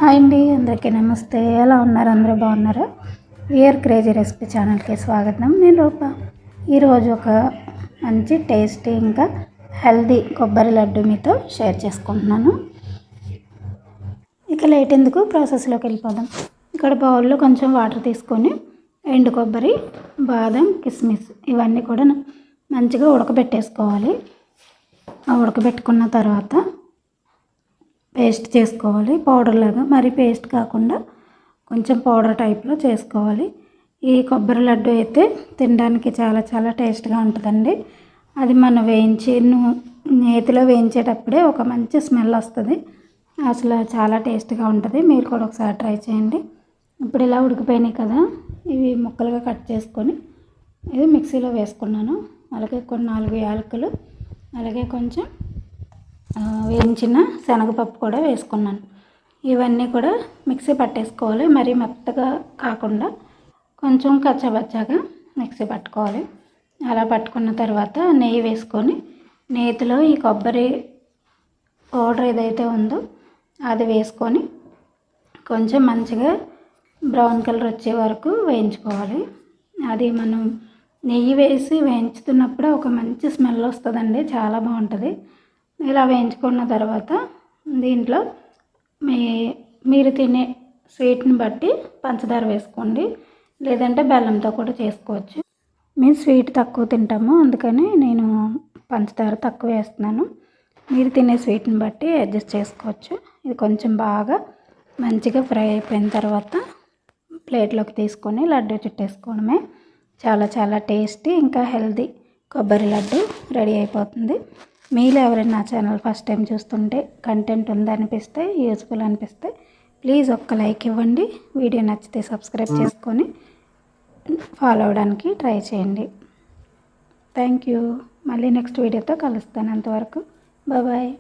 Hi అండి, అందరికీ నమస్తే. ఎలా ఉన్నారు? అందరూ బాగున్నారా? విఆర్ క్రేజీ రెసిపీ ఛానల్కి స్వాగతం. నేను రూప. ఈరోజు ఒక మంచి టేస్టీ ఇంకా హెల్దీ కొబ్బరి లడ్డు మీతో షేర్ చేసుకుంటున్నాను. ఇక లేట్ ఎందుకు, ప్రాసెస్లోకి వెళ్ళిపోదాం. ఇక్కడ బౌల్లో కొంచెం వాటర్ తీసుకొని ఎండు కొబ్బరి, బాదం, కిస్మిస్ ఇవన్నీ కూడా మంచిగా ఉడకబెట్టేసుకోవాలి. ఉడకబెట్టుకున్న తర్వాత పేస్ట్ చేసుకోవాలి. పౌడర్ లాగా, మరి పేస్ట్ కాకుండా కొంచెం పౌడర్ టైప్లో చేసుకోవాలి. ఈ కొబ్బరి లడ్డు అయితే తినడానికి చాలా చాలా టేస్ట్గా ఉంటుందండి. అది మనం నేతిలో వేయించేటప్పుడే ఒక మంచి స్మెల్ వస్తుంది. అసలు చాలా టేస్ట్గా ఉంటుంది. మీరు కూడా ఒకసారి ట్రై చేయండి. ఇప్పుడు ఇలా ఉడికిపోయినాయి కదా, ఇవి ముక్కలుగా కట్ చేసుకొని ఇది మిక్సీలో వేసుకున్నాను. అలాగే కొన్ని 4 యాలకులు, అలాగే కొంచెం వేయించిన శనగపప్పు కూడా వేసుకున్నాను. ఇవన్నీ కూడా మిక్సీ పట్టేసుకోవాలి. మరీ మెత్తగా కాకుండా కొంచెం కచ్చబచ్చాగా మిక్సీ పట్టుకోవాలి. అలా పట్టుకున్న తర్వాత నెయ్యి వేసుకొని నేతిలో ఈ కొబ్బరి పౌడర్ ఏదైతే ఉందో అది వేసుకొని కొంచెం మంచిగా బ్రౌన్ కలర్ వచ్చే వరకు వేయించుకోవాలి. అది మనం నెయ్యి వేసి వేయించుతున్నప్పుడే ఒక మంచి స్మెల్ వస్తుందండి, చాలా బాగుంటుంది. ఇలా వేయించుకున్న తర్వాత దీంట్లో మీరు తినే స్వీట్ని బట్టి పంచదార వేసుకోండి, లేదంటే బెల్లంతో కూడా చేసుకోవచ్చు. మేము స్వీట్ తక్కువ తింటాము, అందుకని నేను పంచదార తక్కువ వేస్తున్నాను. మీరు తినే స్వీట్ని బట్టి అడ్జస్ట్ చేసుకోవచ్చు. ఇది కొంచెం బాగా మంచిగా ఫ్రై అయిపోయిన తర్వాత ప్లేట్లోకి తీసుకొని లడ్డు చుట్టేసుకోవడమే. చాలా చాలా టేస్టీ ఇంకా హెల్దీ కొబ్బరి లడ్డు రెడీ అయిపోతుంది. మీలో ఎవరైనా నా ఛానల్ ఫస్ట్ టైం చూస్తుంటే కంటెంట్ ఉందనిపిస్తే, యూజ్ఫుల్ అనిపిస్తే ప్లీజ్ ఒక్క లైక్ ఇవ్వండి. వీడియో నచ్చితే సబ్స్క్రైబ్ చేసుకొని ఫాలో అవ్వడానికి ట్రై చేయండి. Thank you. మళ్ళీ నెక్స్ట్ వీడియోతో కలుస్తాను. అంతవరకు బాయ్.